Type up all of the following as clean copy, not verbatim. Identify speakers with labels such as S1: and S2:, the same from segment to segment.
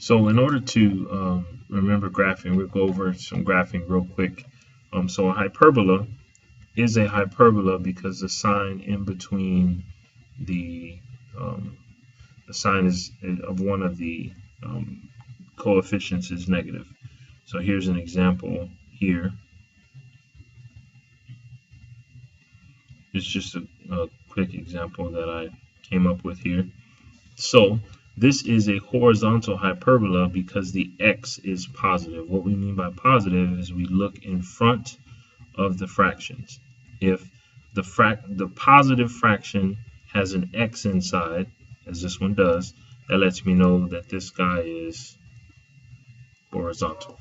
S1: So in order to remember graphing, we'll go over some graphing real quick. So a hyperbola is a hyperbola because the sign in between the sign is of one of the coefficients is negative. So here's an example here. It's just a quick example that I came up with here. So this is a horizontal hyperbola because the x is positive. What we mean by positive is we look in front of the fractions. If the positive fraction has an x inside, as this one does, that lets me know that this guy is horizontal.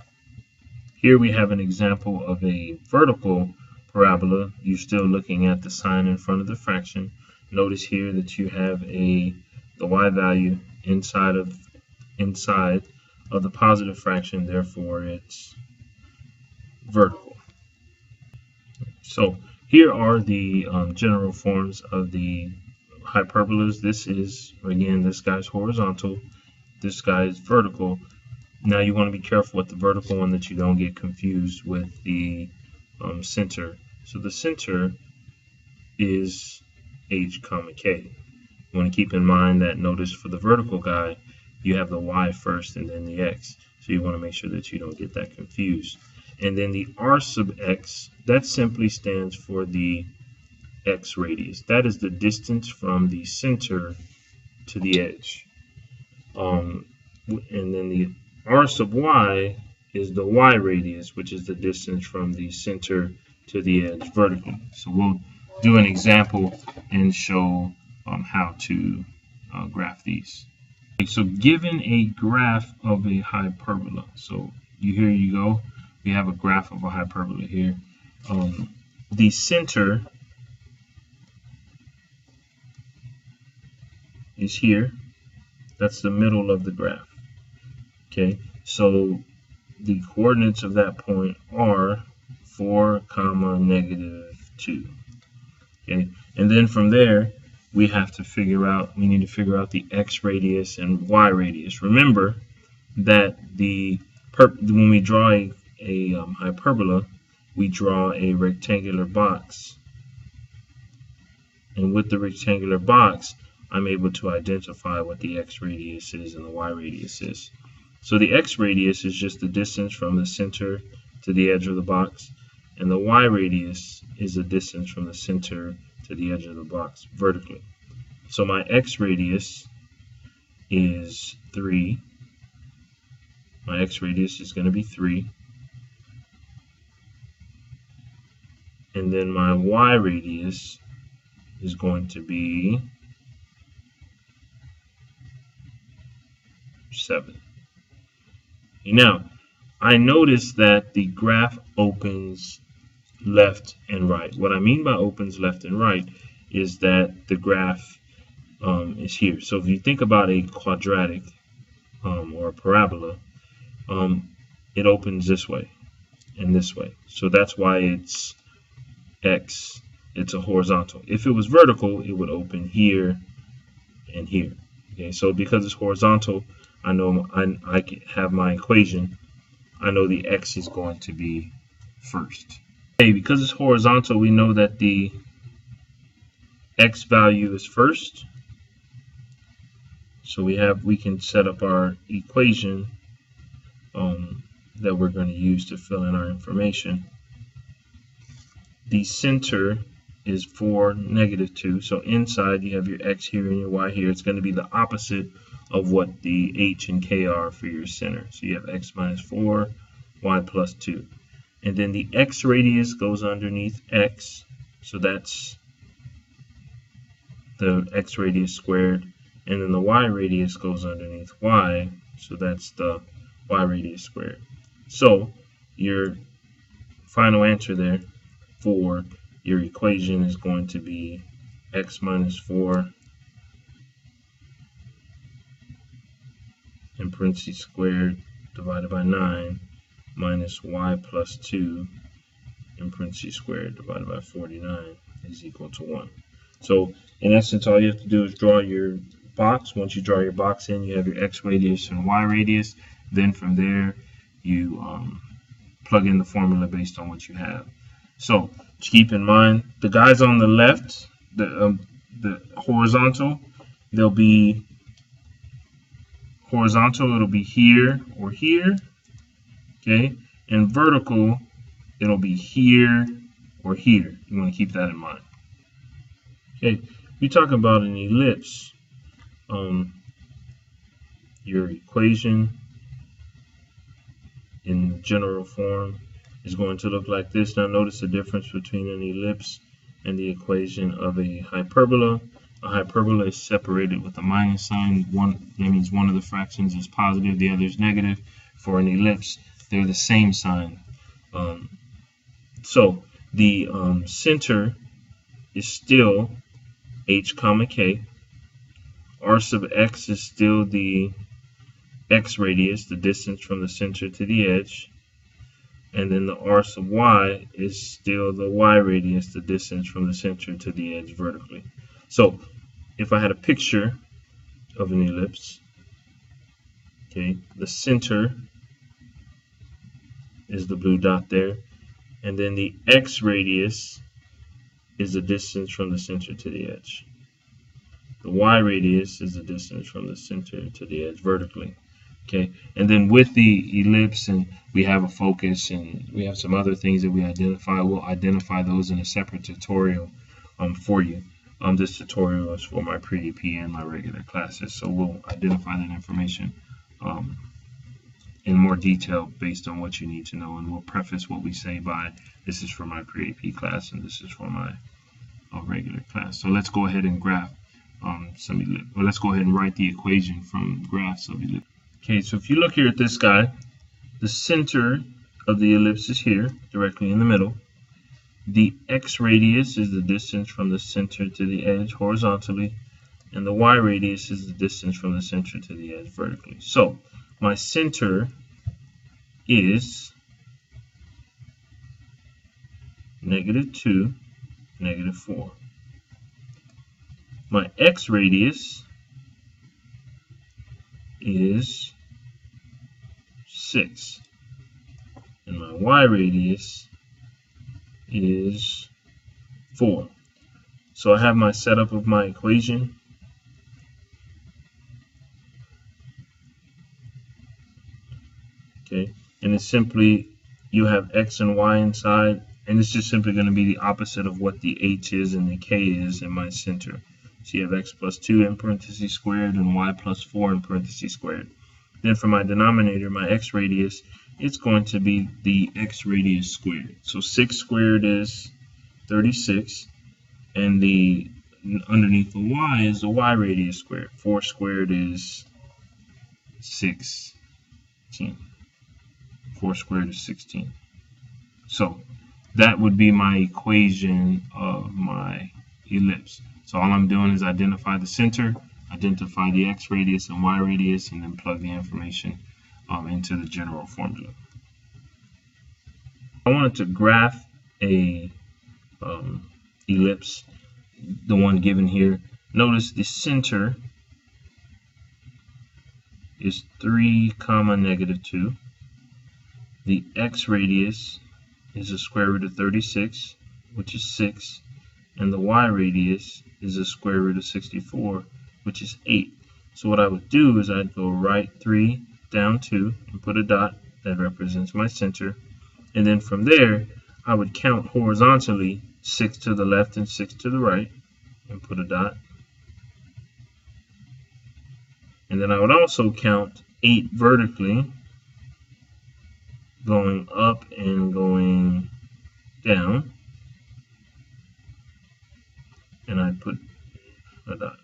S1: Here we have an example of a vertical parabola. You're still looking at the sign in front of the fraction. Notice here that you have the y value inside of the positive fraction, therefore it's vertical. So here are the general forms of the hyperbolas. This is, again, this guy's horizontal, this guy is vertical. Now you want to be careful with the vertical one that you don't get confused with the center. So the center is h comma k. You want to keep in mind that, notice for the vertical guy, you have the y first and then the x. So you want to make sure that you don't get that confused. And then the r sub x, that simply stands for the x radius. That is the distance from the center to the edge. And then the r sub y is the y radius, which is the distance from the center to the edge vertically. So we'll do an example and show how to graph these. Okay, so given a graph of a hyperbola, so here you go, we have a graph of a hyperbola here. The center is here. That's the middle of the graph. Okay, so the coordinates of that point are 4, negative 2. Okay, and then from there we need to figure out the x radius and y radius. Remember that when we draw a hyperbola, we draw a rectangular box, and with the rectangular box I'm able to identify what the x radius is and the y radius is. So the x radius is just the distance from the center to the edge of the box, and the y radius is the distance from the center to the edge of the box vertically. So my x radius is 3. My x radius is going to be 3. And then my y radius is going to be 7. Now, I notice that the graph opens left and right. What I mean by opens left and right is that the graph is here. So if you think about a quadratic or a parabola, it opens this way and this way. So that's why it's x. It's a horizontal. If it was vertical, it would open here and here. Okay, so because it's horizontal, I know I have my equation. I know the x is going to be first. Okay, because it's horizontal, we know that the x value is first. So we can set up our equation that we're going to use to fill in our information. The center is 4, negative 2. So inside you have your x here and your y here. It's going to be the opposite of what the h and k are for your center. So you have x minus 4, y plus 2. And then the x radius goes underneath x. So that's the x radius squared. And then the y radius goes underneath y. So that's the y radius squared. So your final answer there for your equation is going to be x minus 4 in parentheses squared divided by 9 minus y plus 2 in parentheses squared divided by 49 is equal to 1. So in essence, all you have to do is draw your box. Once you draw your box in, you have your x radius and y radius. Then from there, you plug in the formula based on what you have. So keep in mind, the guys on the left, the horizontal, they'll be horizontal, it'll be here or here, okay? And vertical, it'll be here or here. You want to keep that in mind. Okay, we talk about an ellipse. Your equation in general form is going to look like this. Now notice the difference between an ellipse and the equation of a hyperbola. A hyperbola is separated with a minus sign. That means one of the fractions is positive, the other is negative. For an ellipse, they're the same sign. So the center is still h comma k. R sub x is still the x radius, the distance from the center to the edge. And then the r sub y is still the y radius, the distance from the center to the edge vertically. So if I had a picture of an ellipse, okay, the center is the blue dot there, and then the x radius is the distance from the center to the edge. The y radius is the distance from the center to the edge vertically. Okay, and then with the ellipse, and we have a focus, and we have some other things that we identify. We'll identify those in a separate tutorial for you. This tutorial is for my pre-AP and my regular classes, so we'll identify that information in more detail based on what you need to know, and we'll preface what we say by this is for my pre-AP class and this is for my regular class. So let's go ahead and graph some ellipse. Well, let's go ahead and write the equation from graphs of ellipse. Okay, so if you look here at this guy, the center of the ellipse is here, directly in the middle. The x radius is the distance from the center to the edge horizontally, and the y radius is the distance from the center to the edge vertically. So my center is -2, -4. My x radius is 6, and my y radius is 4. So I have my setup of my equation. Okay, and it's simply you have x and y inside, and it's just simply going to be the opposite of what the h is and the k is in my center. So you have x plus 2 in parentheses squared and y plus 4 in parentheses squared. Then for my denominator, my x radius, it's going to be the x radius squared. So 6 squared is 36, and the underneath the y is the y radius squared. 4 squared is 16. 4 squared is 16. So that would be my equation of my ellipse. So all I'm doing is identify the center, identify the x radius and y radius, and then plug the information into the general formula. I wanted to graph a ellipse, the one given here. Notice the center is 3, -2. The x radius is the square root of 36, which is 6, and the y radius is the square root of 64, which is 8. So what I would do is I'd go right 3 down 2 and put a dot that represents my center, and then from there I would count horizontally 6 to the left and 6 to the right and put a dot, and then I would also count 8 vertically, going up and going down, and I put a dot.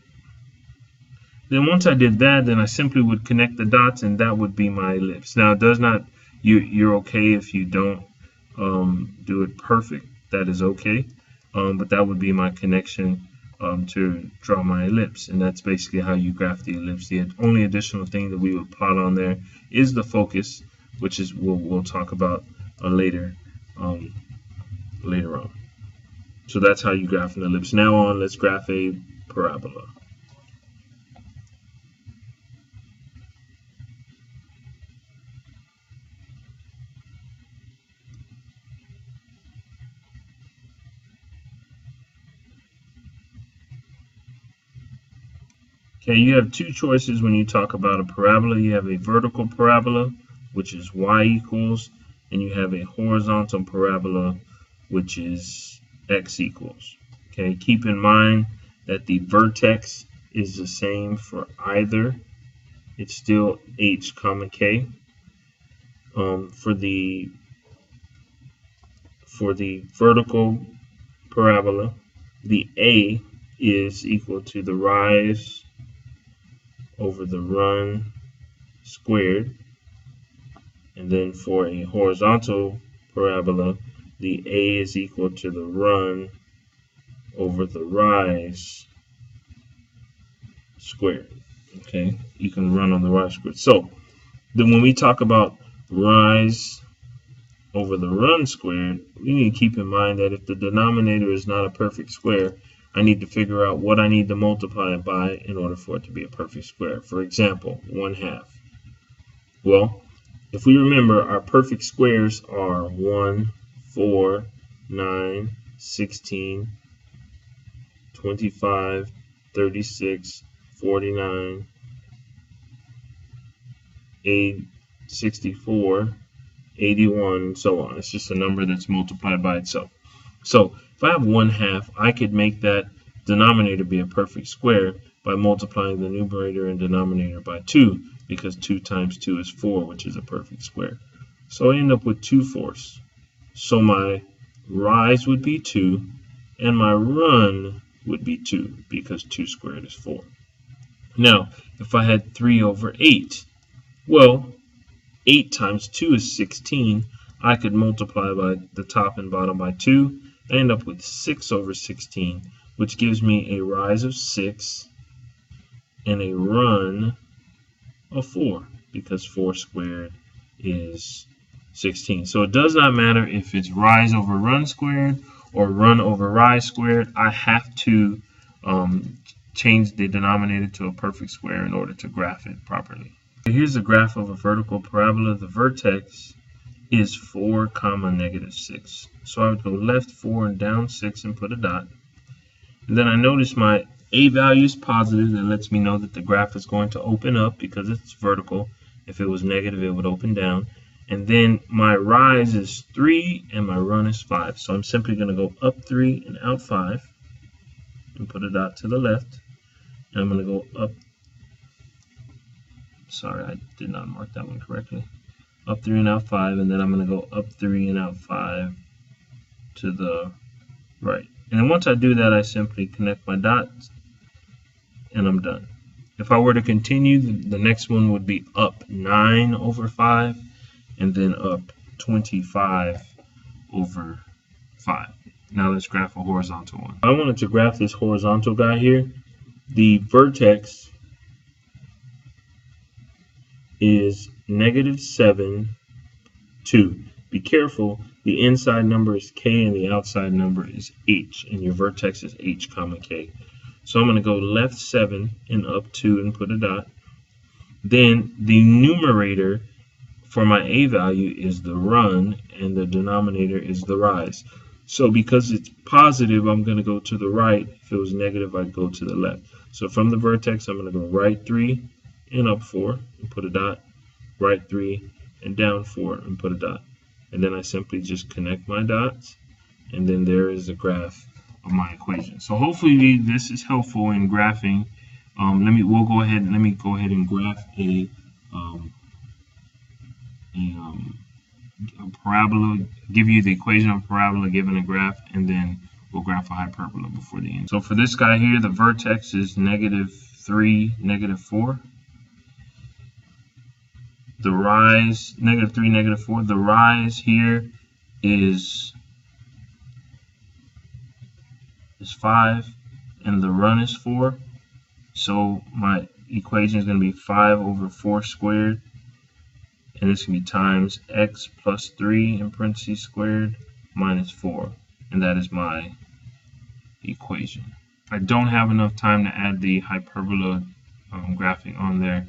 S1: Then once I did that, then I simply would connect the dots, and that would be my ellipse. Now it does not, you're okay if you don't do it perfect, that is okay, but that would be my connection to draw my ellipse, and that's basically how you graph the ellipse. The only additional thing that we would plot on there is the focus, which is we'll talk about later on. So that's how you graph an ellipse. Now on, let's graph a parabola. Okay, you have two choices when you talk about a parabola. You have a vertical parabola, which is y equals, and you have a horizontal parabola, which is x equals. Okay, keep in mind that the vertex is the same for either. It's still h comma k. For the vertical parabola, the a is equal to the rise over the run squared. And then for a horizontal parabola, the a is equal to the run over the rise squared. Okay, you can run on the rise squared. So then when we talk about rise over the run squared, we need to keep in mind that if the denominator is not a perfect square, I need to figure out what I need to multiply it by in order for it to be a perfect square. For example, 1/2. Well, if we remember, our perfect squares are 1, 4, 9, 16, 25, 36, 49, 8, 64, 81, and so on. It's just a number that's multiplied by itself. So if I have 1/2, I could make that denominator be a perfect square by multiplying the numerator and denominator by 2, because 2 times 2 is 4, which is a perfect square. So I end up with 2/4. So my rise would be 2, and my run would be 2, because 2 squared is 4. Now, if I had 3/8, well, 8 times 2 is 16. I could multiply by the top and bottom by 2. I end up with 6/16, which gives me a rise of 6 and a run of 4, because 4 squared is 16. So it does not matter if it's rise over run squared or run over rise squared. I have to change the denominator to a perfect square in order to graph it properly. Here's a graph of a vertical parabola. The vertex is 4, -6. So I would go left 4 and down 6 and put a dot. And then I notice my a value is positive. That lets me know that the graph is going to open up because it's vertical. If it was negative, it would open down. And then my rise is 3 and my run is 5. So I'm simply going to go up 3 and out 5 and put a dot to the left. And I'm going to go up. Sorry, I did not mark that one correctly. Up 3 and out 5, and then I'm going to go up 3 and out 5 to the right. And then once I do that, I simply connect my dots, and I'm done. If I were to continue, the next one would be up 9/5, and then up 25/5. Now let's graph a horizontal one. I wanted to graph this horizontal guy here. The vertex is -7, 2. Be careful, the inside number is k and the outside number is h, and your vertex is h, k. So I'm going to go left 7 and up 2 and put a dot. Then the numerator for my a value is the run, and the denominator is the rise. So because it's positive, I'm going to go to the right. If it was negative, I'd go to the left. So from the vertex, I'm going to go right 3 and up 4 and put a dot, right 3 and down 4 and put a dot. And then I simply just connect my dots, and then there is a graph of my equation. So hopefully this is helpful in graphing. Let me go ahead and graph a parabola, give you the equation of a parabola given a graph, and then we'll graph a hyperbola before the end. So for this guy here, the vertex is -3, -4. The rise, -3, -4. The rise here is 5, and the run is 4. So my equation is going to be 5/4 squared, and this can be times x plus 3 in parentheses squared minus 4, and that is my equation. I don't have enough time to add the hyperbola graphing on there.